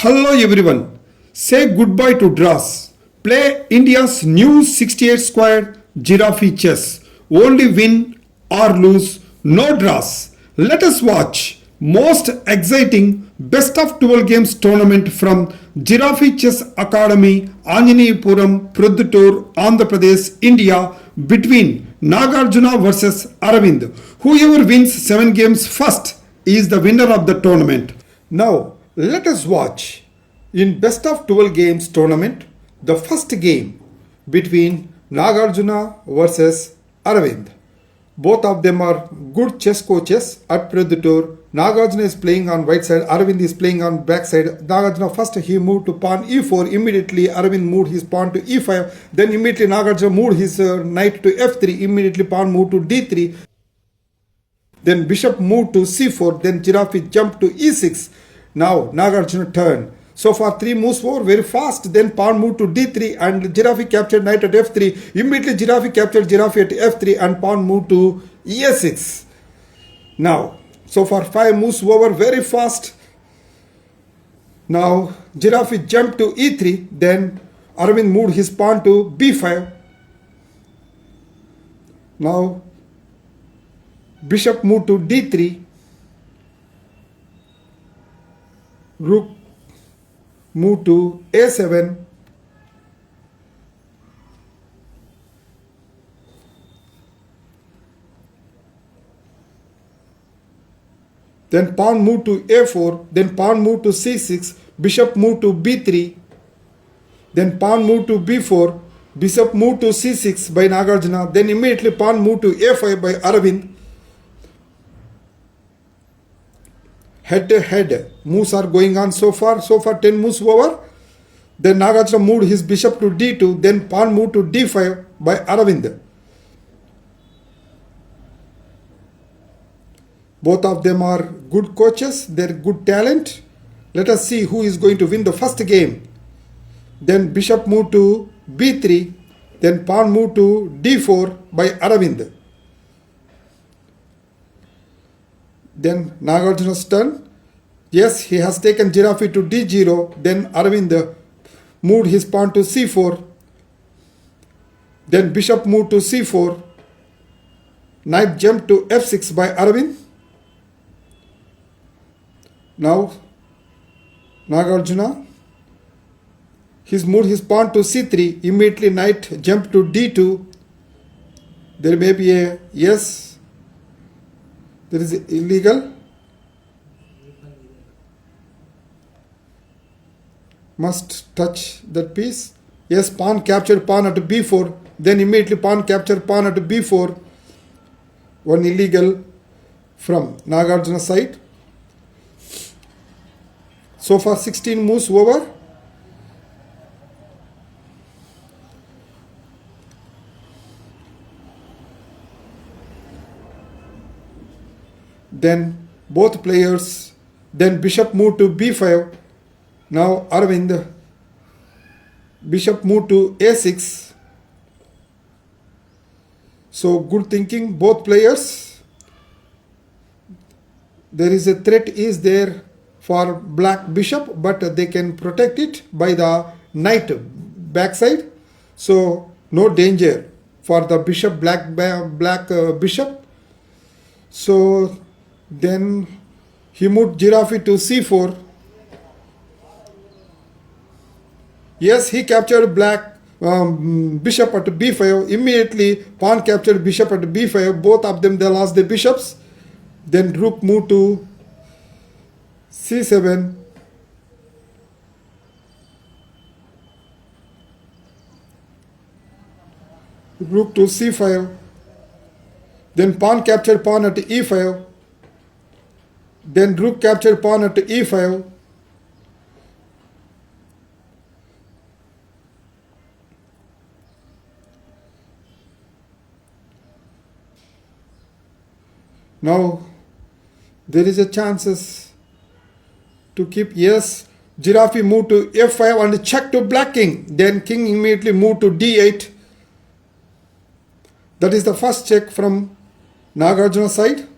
Hello everyone. Say goodbye to draws. Play India's new 68 square giraffe chess. Only win or lose, no draws. Let us watch most exciting best of 12 games tournament from Giraffe Chess Academy, Anjaneyapuram, Produttur, Andhra Pradesh, India between Nagarjuna versus Aravind. Whoever wins 7 games first is the winner of the tournament. Now, let us watch in best of 12 games tournament the first game between Nagarjuna versus Aravind. Both of them are good chess coaches at Produttur. Nagarjuna is playing on white side, Aravind is playing on black side. Nagarjuna first he moved to pawn e4, immediately Aravind moved his pawn to e5, then immediately Nagarjuna moved his knight to f3, immediately pawn moved to d3, then bishop moved to c4, then giraffe jumped to e6. Now Nagarjuna turn. So far 3 moves over very fast, then pawn moved to d3 and giraffe captured knight at f3. Immediately giraffe captured giraffe at f3 and pawn moved to e6. Now, so far 5 moves over very fast. Now giraffe jumped to e3, then Aravind moved his pawn to b5. Now bishop moved to d3. Rook move to a7. Then pawn move to a4, then pawn move to c6, bishop move to b3, then pawn move to b4, bishop move to c6 by Nagarjuna, then immediately pawn move to a5 by Aravind. Head to head moves are going on so far 10 moves over. Then Nagarjuna moved his bishop to d2, then pawn moved to d5 by Aravind. Both of them are good coaches, they're good talent. Let us see who is going to win the first game. Then bishop moved to b3, then pawn moved to d4 by Aravind. Then Nagarjuna's turn. Yes, he has taken giraffe to d0. Then Aravind moved his pawn to c4. Then bishop moved to c4. Knight jumped to f6 by Aravind. Now Nagarjuna, he's moved his pawn to c3. Immediately knight jumped to d2. There may be a yes. There is illegal. Must touch that piece. Yes, pawn captured pawn at b4. Then immediately pawn captured pawn at b4. One illegal from Nagarjuna's side. So far 16 moves over. Then both players, then bishop moved to b5. Now Aravind, bishop moved to a6. So good thinking, both players. There is a threat is there for black bishop, but they can protect it by the knight backside. So no danger for the bishop, black bishop. So then he moved giraffe to c4. Yes, he captured black bishop at b5. Immediately pawn captured bishop at b5. Both of them they lost the bishops. Then rook moved to c7. Rook to c5. Then pawn captured pawn at e5. Then rook captured pawn at e5. Now there is a chances to keep. Yes, giraffe moved to f5 and check to black king. Then king immediately moved to d8. That is the first check from Nagarjuna side.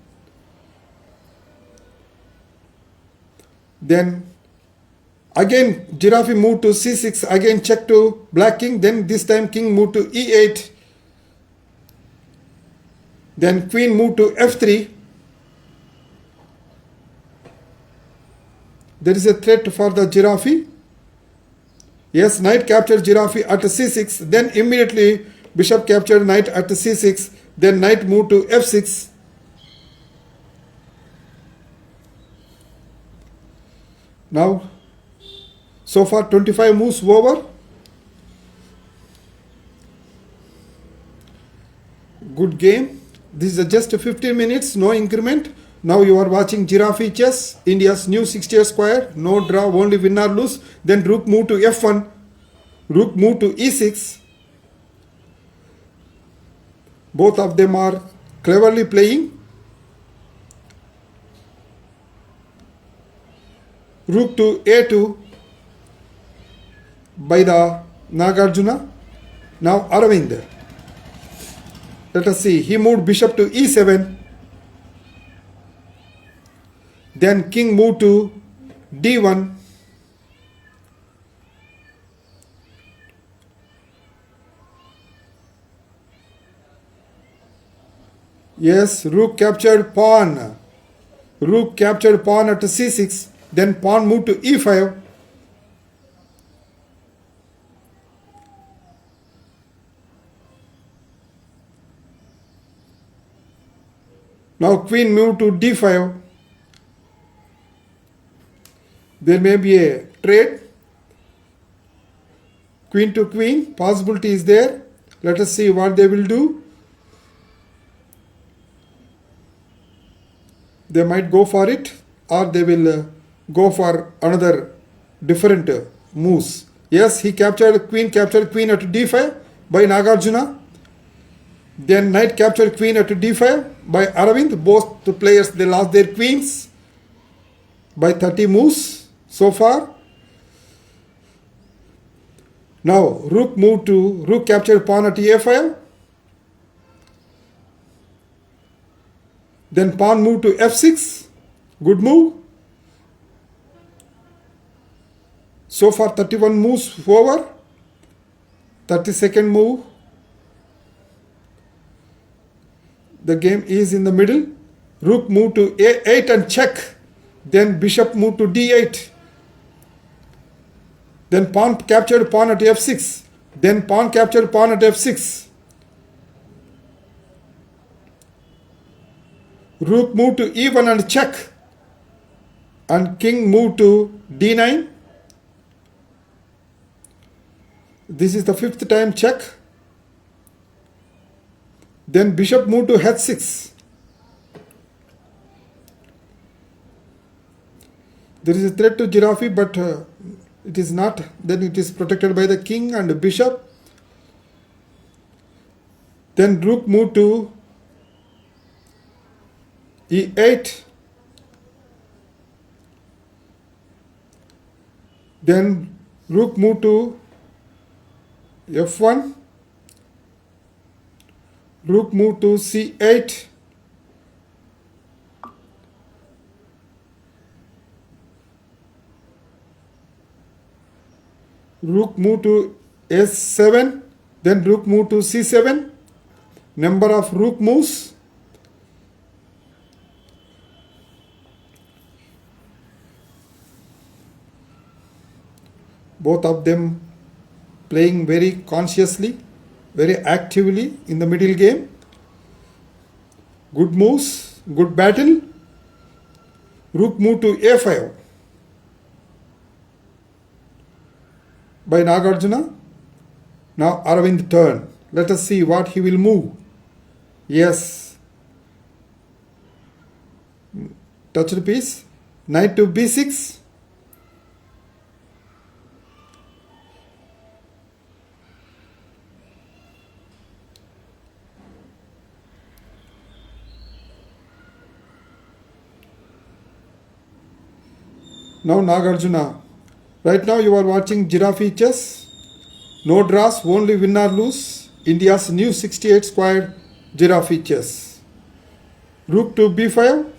Then Again giraffe moved to c6, again check to black king, then this time king moved to e8, then queen moved to f3. There is a threat for the giraffe. Yes, knight captured giraffe at c6, then immediately bishop captured knight at c6, then knight moved to f6. Now, so far 25 moves over. Good game. This is just 15 minutes, no increment. Now you are watching Giraffe Chess, India's new 60 square, no draw, only win or lose. Then rook move to f1, rook move to e6. Both of them are cleverly playing. Rook to a2 by the Nagarjuna. Now Aravind. Let us see, he moved bishop to e7. Then king moved to d1. Yes, rook captured pawn. Rook captured pawn at c6. Then pawn moved to e5. Now queen moved to d5. There may be a trade. Queen to queen, possibility is there. Let us see what they will do. They might go for it, or they will go for another different moves. Yes, he captured queen at d5 by Nagarjuna. Then knight captured queen at d5 by Aravind. Both the players, they lost their queens by 30 moves so far. Now rook captured pawn at a5. Then pawn moved to f6. Good move. So far 31 moves over. 32nd move. The game is in the middle. Rook moved to a8 and check. Then bishop moved to d8. Then pawn captured pawn at f6. Then pawn captured pawn at f6. Rook moved to e1 and check. And king moved to d9. This is the 5th time check. Then bishop moved to h6. There is a threat to Giraffe, but it is not. Then it is protected by the king and bishop. Then rook moved to e8. Then rook moved to f1. Rook moved to c8. Rook moved to s7. Then rook moved to c7. Number of rook moves. Both of them playing very consciously, very actively in the middle game. Good moves, good battle. Rook moved to a5 by Nagarjuna. Now Aravind turn. Let us see what he will move. Yes. Touched piece. Knight to b6. Now Nagarjuna. Right now you are watching Giraffe Chess. No draws, only win or lose. India's new 68 square Giraffe Chess. Rook to b5.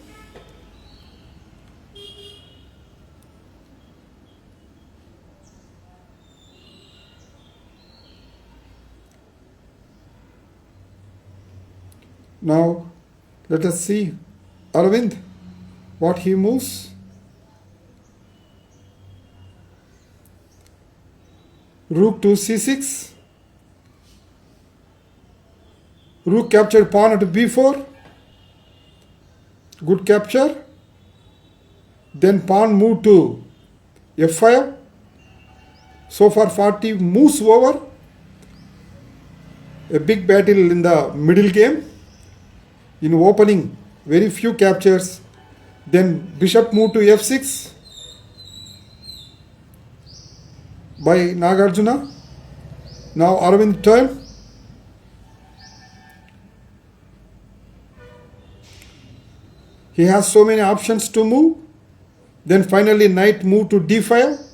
Now let us see Aravind what he moves. Rook to c6. Rook captured pawn at b4. Good capture. Then pawn moved to f5. So far 40 moves over. A big battle in the middle game. In opening, very few captures. Then bishop moved to f6 by Nagarjuna. Now Aravind turn. He has so many options to move. Then finally knight moved to d5.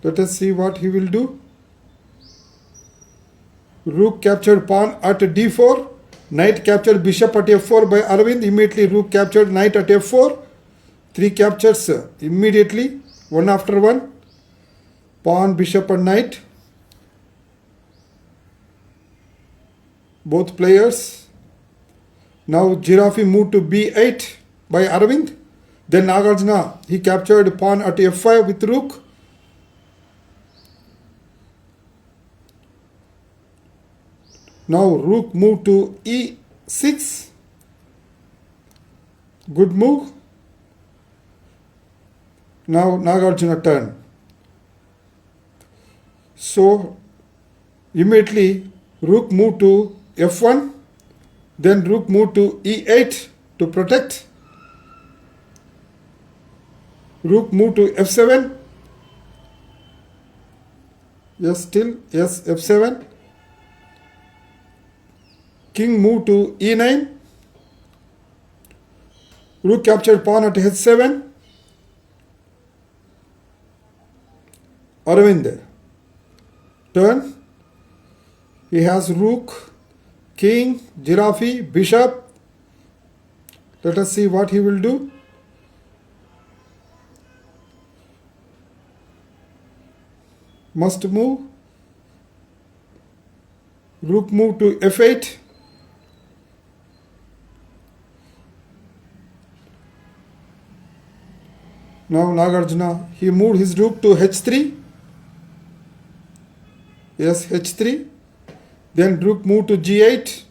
Let us see what he will do. Rook captured pawn at d4. Knight captured bishop at f4 by Aravind. Immediately rook captured knight at f4. 3 captures immediately, one after one. Pawn, bishop and knight. Both players. Now Giraffe moved to b8 by Aravind. Then Nagarjuna, he captured pawn at f5 with rook. Now rook moved to e6. Good move. Now Nagarjuna turn. So immediately rook moved to f1. Then rook moved to e8 to protect. Rook moved to f7. Yes, still, yes, f7. King moved to e9. Rook captured pawn at h7. Aravind turn. He has rook, king, giraffe, bishop. Let us see what he will do. Must move. Rook move to f8. Now Nagarjuna, he moved his rook to h3. Yes, h3. Then rook moved to g8.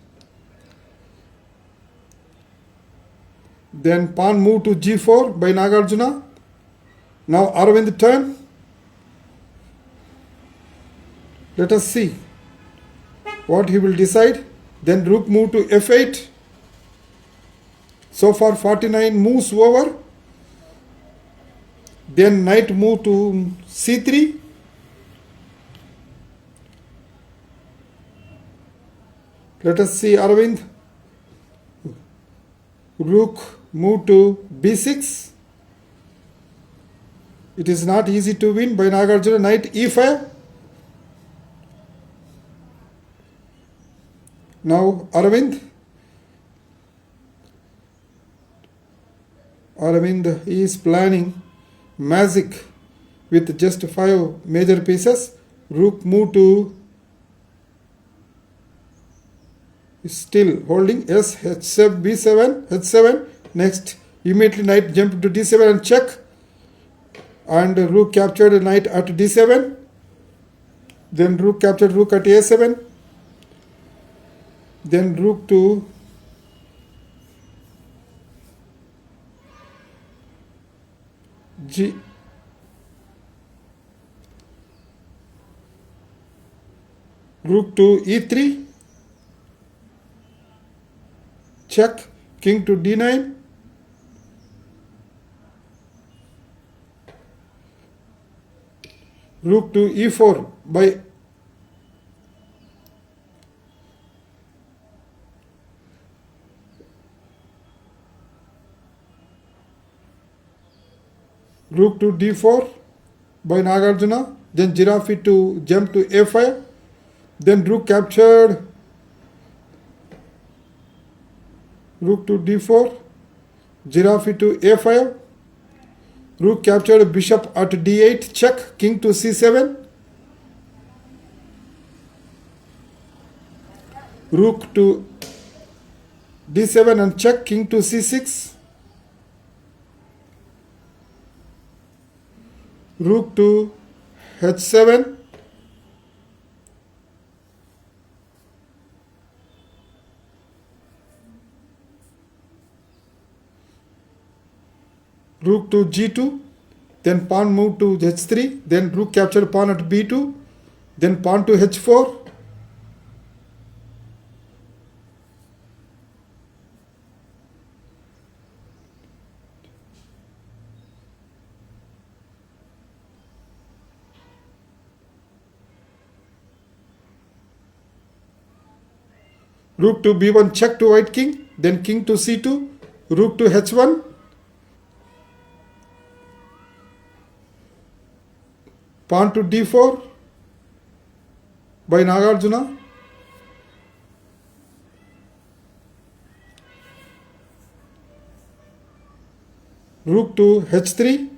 Then pawn moved to g4 by Nagarjuna. Now Aravind turn. Let us see what he will decide. Then rook moved to f8. So far 49 moves over. Then knight moved to c3. Let us see Aravind. Rook moved to b6. It is not easy to win by Nagarjuna. Knight e5. Now Aravind is planning magic with just 5 major pieces. Rook move to, still holding, yes, h7, b7, h7. Next immediately knight jump to d7 and check, and rook captured knight at d7. Then rook captured rook at a7. Then rook to g. Rook to e3. Check. King to d9. Rook to e4 by rook to d4 by Nagarjuna. Then Giraffe to jump to a5. Then rook captured. Rook to d4. Giraffe to a5. Rook captured bishop at d8, check, king to c7. Rook to d7 and check, king to c6. Rook to h7. Rook to g2, then pawn move to h3, then rook captured pawn at b2, then pawn to h4. Rook to b1, check to white king, then king to c2, rook to h1. Pawn to d4 by Nagarjuna. Rook to h3.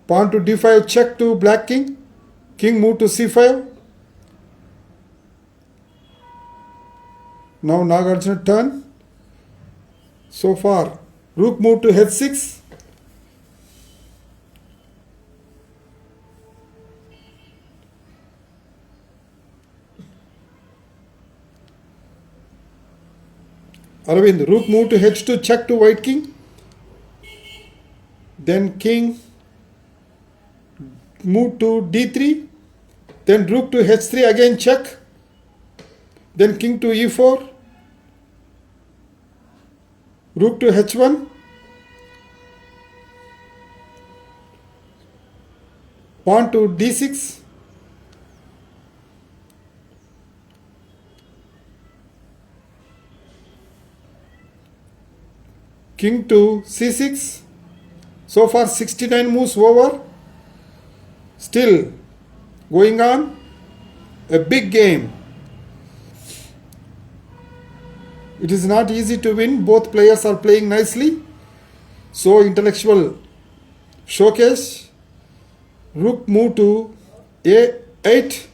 Pawn to d5, check to black king. King move to c5. Now Nagarjuna turn. So far, rook move to h6. Aravind, rook move to h2, check to white king. Then king move to d3. Then rook to h3, again check. Then king to e4. Rook to h1. Pawn to d6. King to c6. So far 69 moves over. Still going on. A big game. It is not easy to win. Both players are playing nicely. So intellectual showcase. Rook move to a8.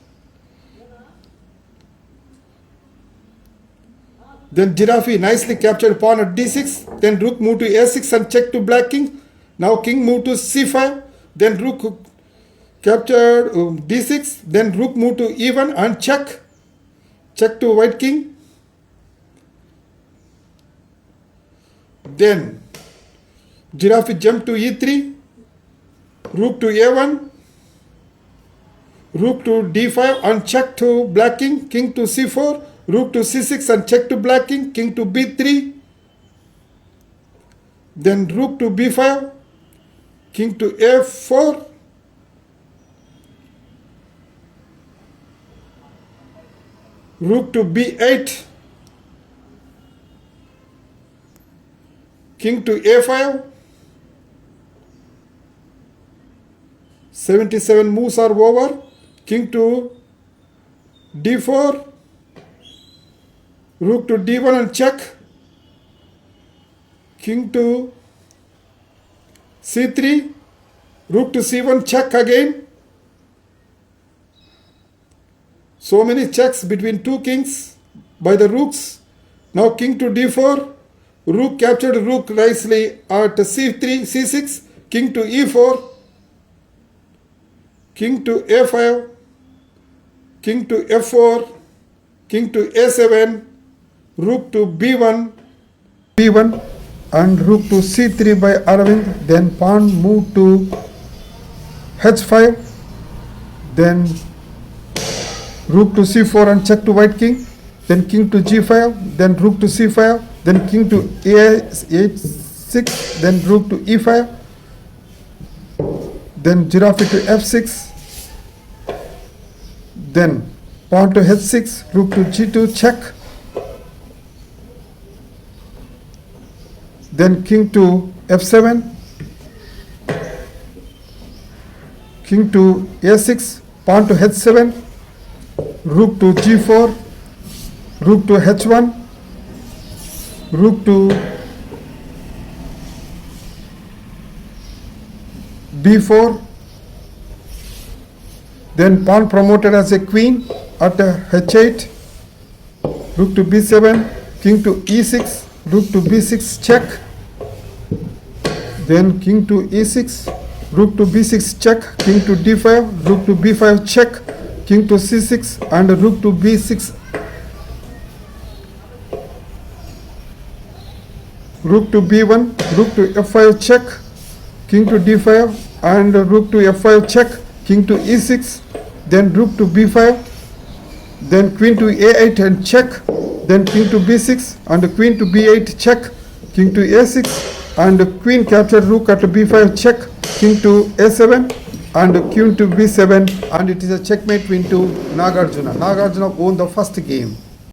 Then Giraffe nicely captured pawn at d6. Then rook move to a6 and check to black king. Now king move to c5. Then rook captured d6. Then rook move to e1 and check. Check to white king. Then Giraffe jump to e3. Rook to a1. Rook to d5 and check to black king. King to c4. Rook to c6 and check to black king. King to b3. Then rook to b5. King to f4. Rook to b8. King to a5. 77 moves are over. King to d4. Rook to d1 and check. King to c3. Rook to c1, check again. So many checks between two kings by the rooks. Now king to d4. Rook captured rook nicely at c3, c6. King to e4. King to a5. King to f4. King to a7. Rook to b1 and rook to c3 by Aravind. Then pawn move to h5. Then rook to c4 and check to white king. Then king to g5. Then rook to c5. Then king to a6. Then rook to e5. Then giraffe to f6. Then pawn to h6. Rook to g2, check. Then king to f7, king to a6, pawn to h7, rook to g4, rook to h1, rook to b4, then pawn promoted as a queen at h8, rook to b7, king to e6, rook to b6 check, then king to e6, rook to b6 check, king to d5, rook to b5 check, king to c6 and rook to b6, rook to b1, rook to f5 check, king to d5 and rook to f5 check, king to e6, then rook to b5, then queen to a8 and check, then king to b6 and queen to b8 check, king to a6 and queen captured rook at b5 check, king to a7 and king to b7, and it is a checkmate win to Nagarjuna. Nagarjuna won the first game.